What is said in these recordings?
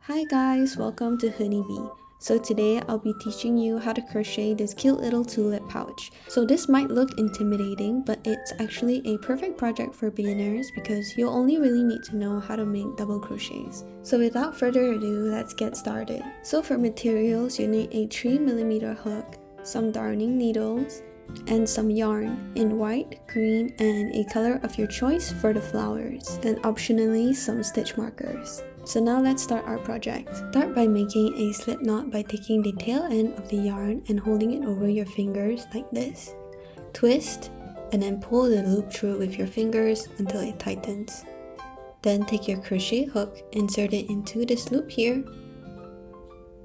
Hi guys, welcome to Honeybee. So today I'll be teaching you how to crochet this cute little tulip pouch. So this might look intimidating, but it's actually a perfect project for beginners because you'll only really need to know how to make double crochets. So without further ado, let's get started. So for materials, you need a 3mm hook, some darning needles, and some yarn in white, green, and a color of your choice for the flowers, and optionally some stitch markers. So now let's start our project. Start by making a slip knot by taking the tail end of the yarn and holding it over your fingers like this. Twist, and then pull the loop through with your fingers until it tightens. Then take your crochet hook, insert it into this loop here,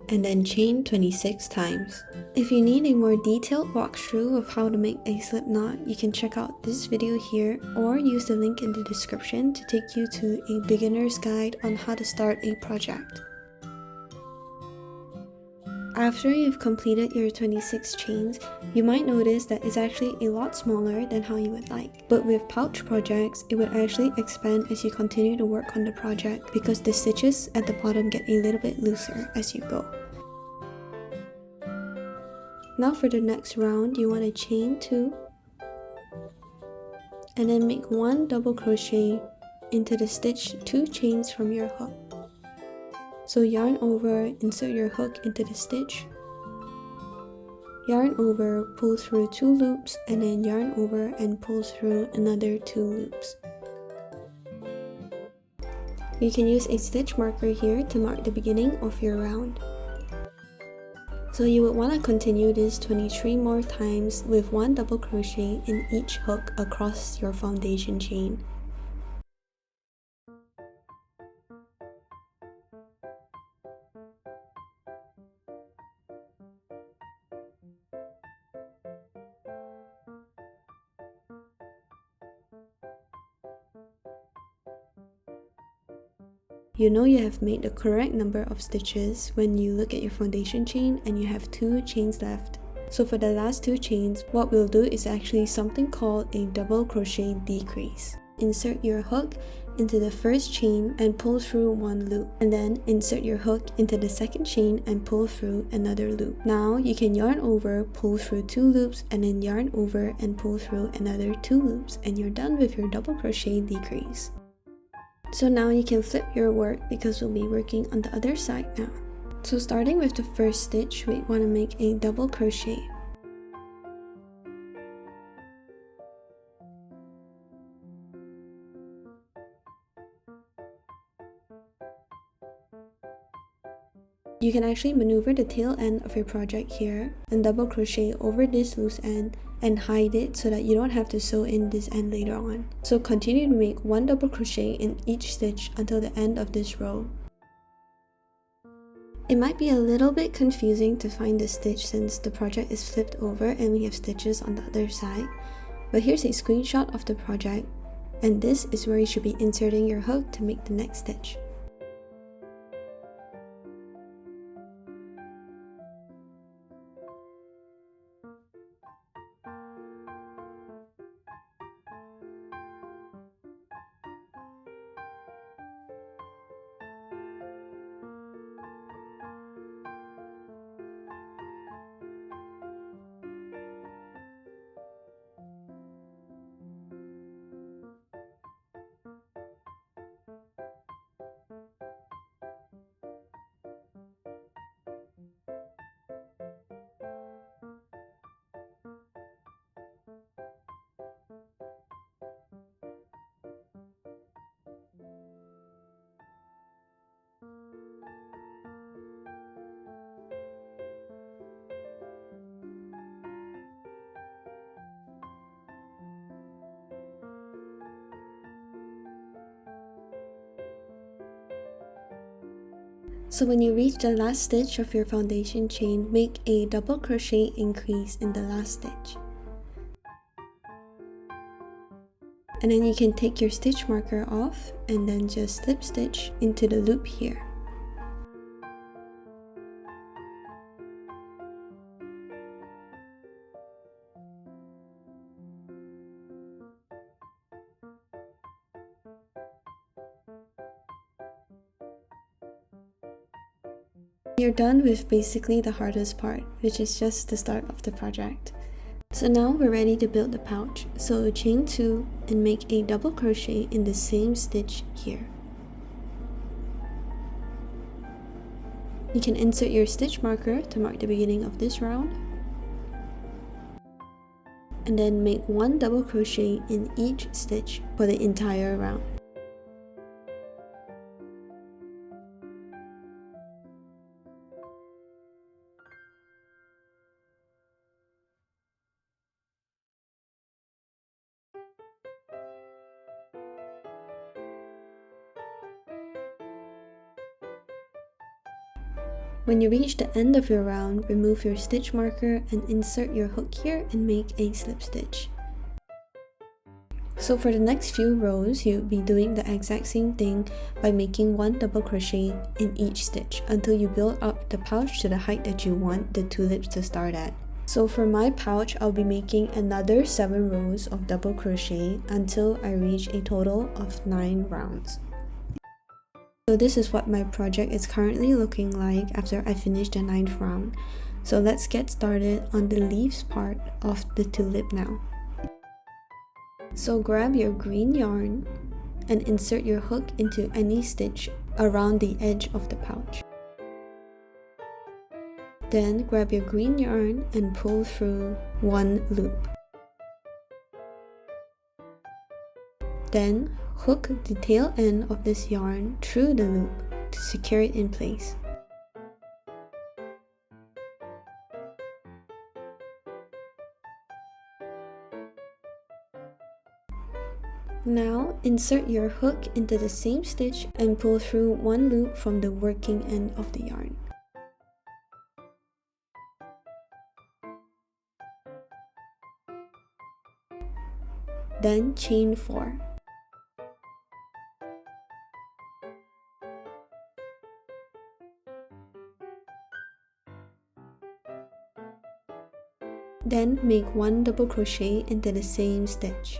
and then chain 26 times. If you need a more detailed walkthrough of how to make a slip knot, you can check out this video here or use the link in the description to take you to a beginner's guide on how to start a project. After you've completed your 26 chains, you might notice that it's actually a lot smaller than how you would like. But with pouch projects, it would actually expand as you continue to work on the project because the stitches at the bottom get a little bit looser as you go. Now for the next round, you want to chain 2 and then make 1 double crochet into the stitch 2 chains from your hook. So yarn over, insert your hook into the stitch, yarn over, pull through 2 loops, and then yarn over and pull through another 2 loops. You can use a stitch marker here to mark the beginning of your round. So you would want to continue this 23 more times with 1 double crochet in each hook across your foundation chain. You know you have made the correct number of stitches when you look at your foundation chain and you have 2 chains left. So for the last 2 chains, what we'll do is actually something called a double crochet decrease. Insert your hook into the first chain and pull through 1 loop, and then insert your hook into the second chain and pull through another loop. Now you can yarn over, pull through 2 loops, and then yarn over and pull through another 2 loops, and you're done with your double crochet decrease. So now you can flip your work because we'll be working on the other side now. So starting with the first stitch, we want to make a double crochet. You can actually maneuver the tail end of your project here and double crochet over this loose end and hide it so that you don't have to sew in this end later on. So continue to make 1 double crochet in each stitch until the end of this row. It might be a little bit confusing to find the stitch since the project is flipped over and we have stitches on the other side, but here's a screenshot of the project, and this is where you should be inserting your hook to make the next stitch. So when you reach the last stitch of your foundation chain, make a double crochet increase in the last stitch. And then you can take your stitch marker off and then just slip stitch into the loop here. You're done with basically the hardest part, which is just the start of the project. So now we're ready to build the pouch. So chain 2 and make a double crochet in the same stitch here. You can insert your stitch marker to mark the beginning of this round. And then make 1 double crochet in each stitch for the entire round. When you reach the end of your round, remove your stitch marker and insert your hook here and make a slip stitch. So for the next few rows, you'll be doing the exact same thing by making 1 double crochet in each stitch until you build up the pouch to the height that you want the tulips to start at. So for my pouch, I'll be making another 7 rows of double crochet until I reach a total of 9 rounds. So this is what my project is currently looking like after I finish the 9th round. So let's get started on the leaves part of the tulip now. So grab your green yarn and insert your hook into any stitch around the edge of the pouch. Then grab your green yarn and pull through 1 loop. Then hook the tail end of this yarn through the loop to secure it in place. Now insert your hook into the same stitch and pull through 1 loop from the working end of the yarn. Then chain 4. Then make 1 double crochet into the same stitch.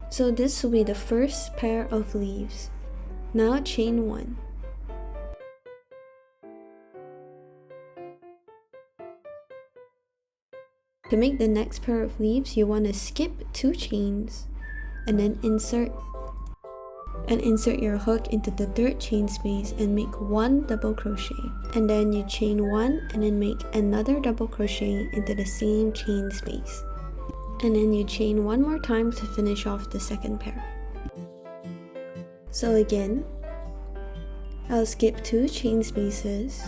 So this will be the first pair of leaves. Now chain 1. To make the next pair of leaves, you want to skip 2 chains and then insert your hook into the 3rd chain space and make 1 double crochet. And then you chain 1 and then make another double crochet into the same chain space. And then you chain 1 more time to finish off the 2nd pair. So again, I'll skip 2 chain spaces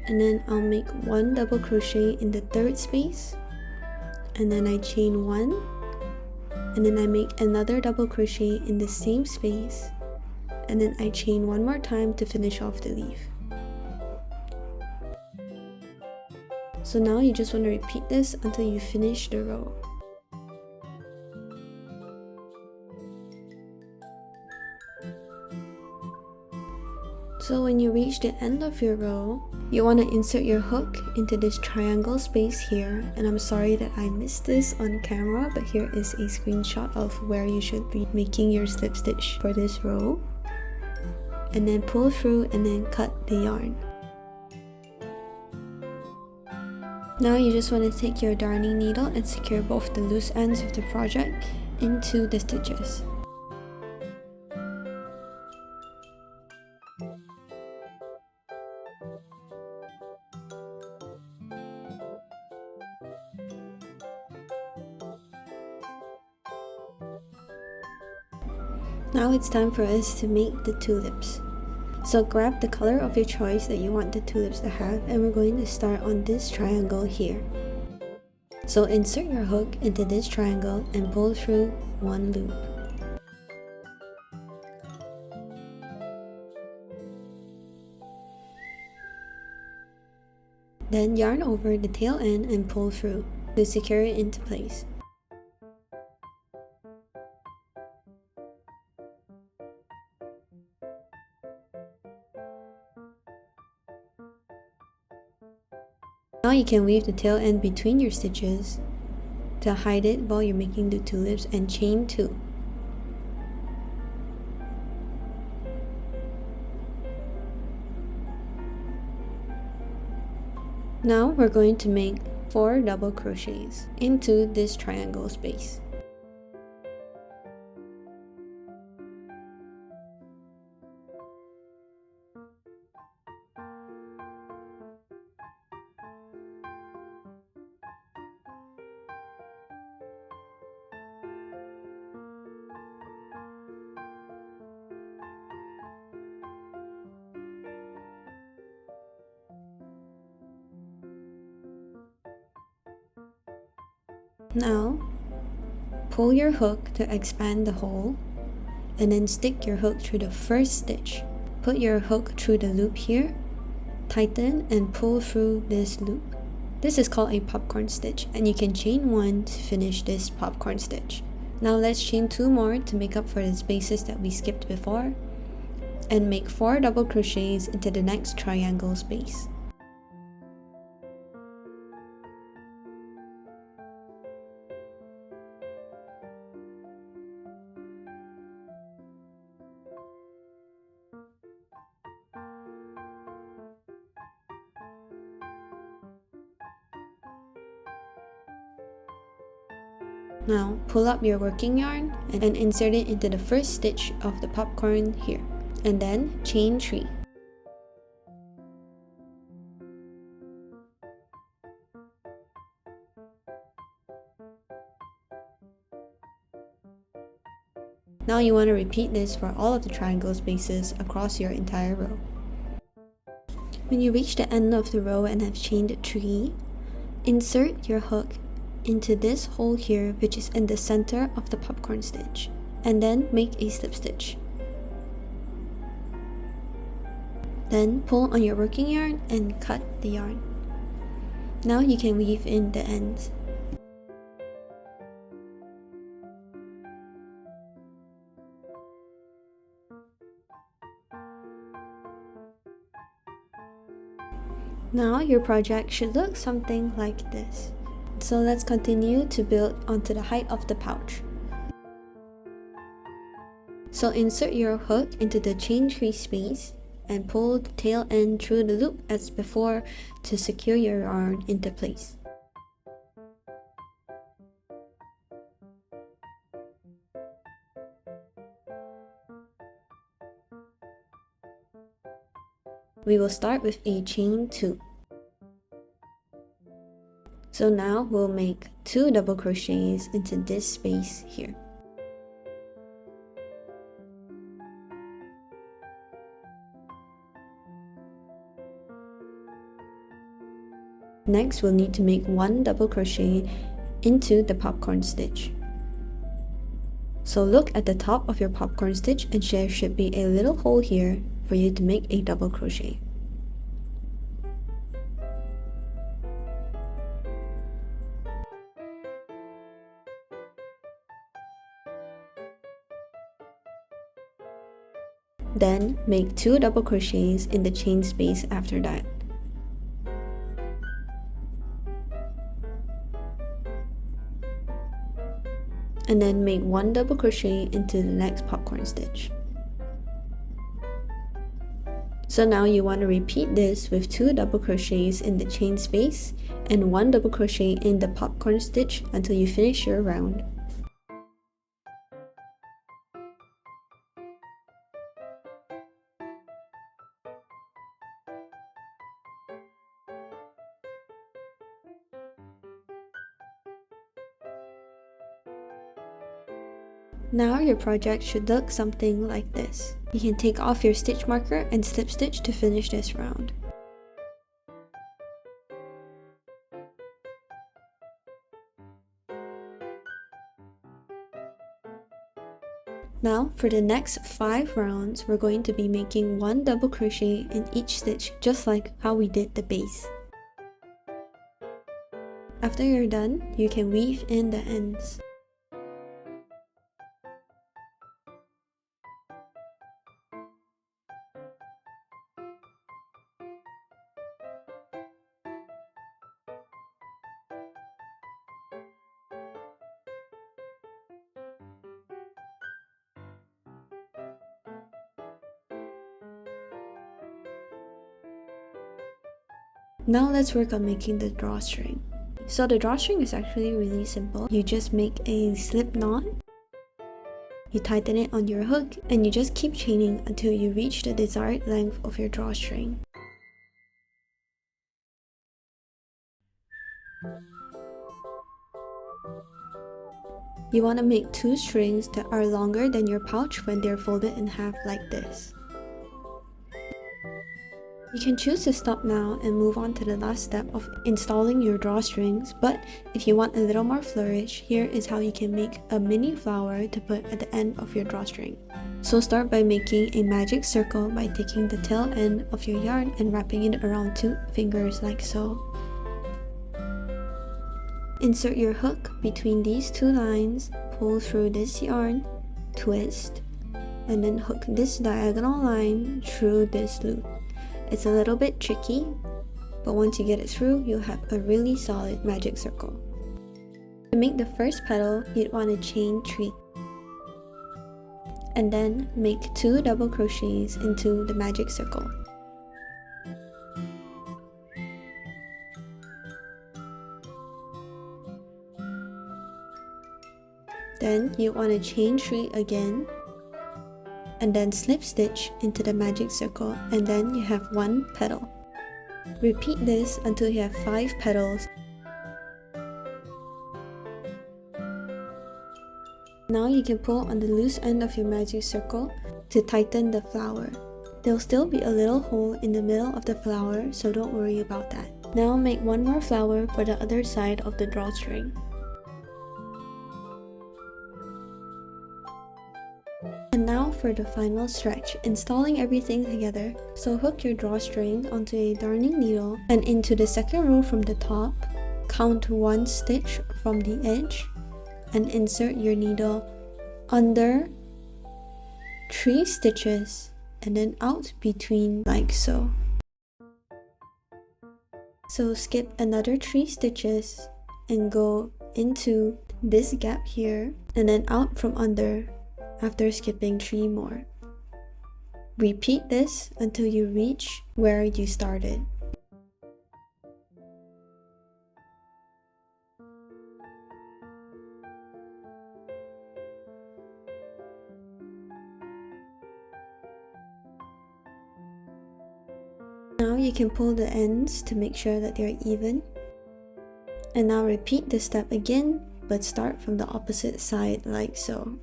and then I'll make 1 double crochet in the 3rd space, and then I chain 1 and then I make another double crochet in the same space, and then I chain 1 more time to finish off the leaf. So now you just want to repeat this until you finish the row. So when you reach the end of your row, you want to insert your hook into this triangle space here, and I'm sorry that I missed this on camera, but here is a screenshot of where you should be making your slip stitch for this row. And then pull through and then cut the yarn. Now you just want to take your darning needle and secure both the loose ends of the project into the stitches. Now it's time for us to make the tulips. So grab the color of your choice that you want the tulips to have, and we're going to start on this triangle here. So insert your hook into this triangle and pull through 1 loop. Then yarn over the tail end and pull through to secure it into place. Now you can weave the tail end between your stitches to hide it while you're making the tulips, and chain 2. Now we're going to make 4 double crochets into this triangle space. Now, pull your hook to expand the hole, and then stick your hook through the first stitch. Put your hook through the loop here, tighten and pull through this loop. This is called a popcorn stitch, and you can chain 1 to finish this popcorn stitch. Now let's chain 2 more to make up for the spaces that we skipped before, and make 4 double crochets into the next triangle space. Now pull up your working yarn and insert it into the first stitch of the popcorn here, and then chain 3. Now you want to repeat this for all of the triangle spaces across your entire row. When you reach the end of the row and have chained 3, insert your hook into this hole here, which is in the center of the popcorn stitch, and then make a slip stitch. Then pull on your working yarn and cut the yarn. Now you can weave in the ends. Now your project should look something like this. So let's continue to build onto the height of the pouch. So insert your hook into the chain 3 space and pull the tail end through the loop as before to secure your yarn into place. We will start with a chain 2. So now we'll make 2 double crochets into this space here. Next, we'll need to make 1 double crochet into the popcorn stitch. So look at the top of your popcorn stitch, and there should be a little hole here for you to make a double crochet. Then make 2 double crochets in the chain space after that. And then make 1 double crochet into the next popcorn stitch. So now you want to repeat this with 2 double crochets in the chain space and 1 double crochet in the popcorn stitch until you finish your round. Now your project should look something like this. You can take off your stitch marker and slip stitch to finish this round. Now for the next 5 rounds, we're going to be making 1 double crochet in each stitch, just like how we did the base. After you're done, you can weave in the ends. Now let's work on making the drawstring. So the drawstring is actually really simple. You just make a slip knot, you tighten it on your hook, and you just keep chaining until you reach the desired length of your drawstring. You want to make 2 strings that are longer than your pouch when they're folded in half like this. You can choose to stop now and move on to the last step of installing your drawstrings, but if you want a little more flourish, here is how you can make a mini flower to put at the end of your drawstring. So start by making a magic circle by taking the tail end of your yarn and wrapping it around 2 fingers like so. Insert your hook between these 2 lines, pull through this yarn, twist, and then hook this diagonal line through this loop. It's a little bit tricky, but once you get it through, you'll have a really solid magic circle. To make the first petal, you'd want to chain 3. And then make 2 double crochets into the magic circle. Then you want to chain 3 again, and then slip stitch into the magic circle, and then you have 1 petal. Repeat this until you have 5 petals. Now you can pull on the loose end of your magic circle to tighten the flower. There'll still be a little hole in the middle of the flower, so don't worry about that. Now make 1 more flower for the other side of the drawstring. And now for the final stretch, installing everything together. So hook your drawstring onto a darning needle and into the second row from the top, count 1 stitch from the edge, and insert your needle under 3 stitches and then out between like so. So skip another 3 stitches and go into this gap here and then out from under after skipping 3 more. Repeat this until you reach where you started. Now you can pull the ends to make sure that they're even. And now repeat this step again, but start from the opposite side like so.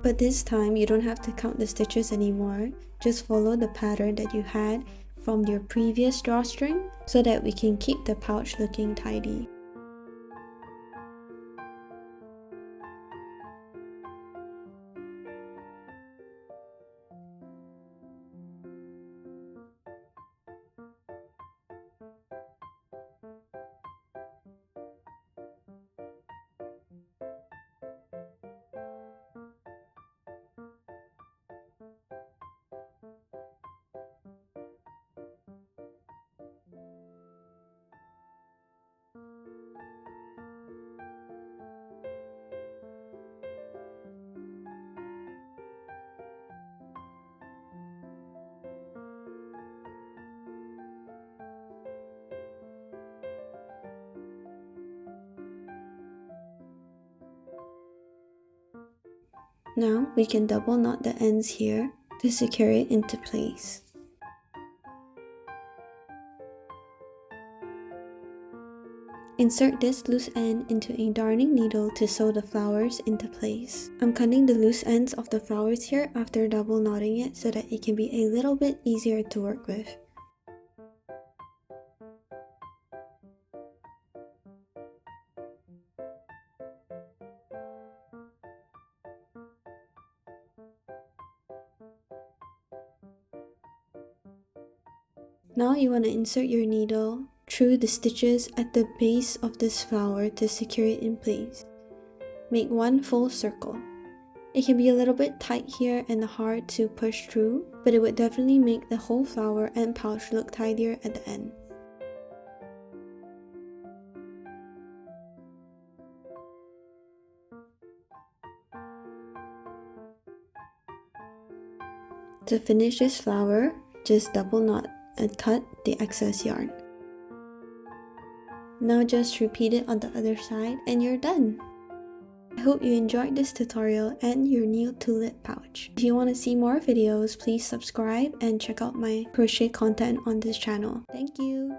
But this time, you don't have to count the stitches anymore. Just follow the pattern that you had from your previous drawstring so that we can keep the pouch looking tidy. Now we can double knot the ends here to secure it into place. Insert this loose end into a darning needle to sew the flowers into place. I'm cutting the loose ends of the flowers here after double knotting it so that it can be a little bit easier to work with. Now you want to insert your needle through the stitches at the base of this flower to secure it in place. Make 1 full circle. It can be a little bit tight here and hard to push through, but it would definitely make the whole flower and pouch look tidier at the end. To finish this flower, just double knot and cut the excess yarn. Now just repeat it on the other side and you're done. I hope you enjoyed this tutorial and your new tulip pouch. If you want to see more videos, please subscribe and check out my crochet content on this channel. Thank you!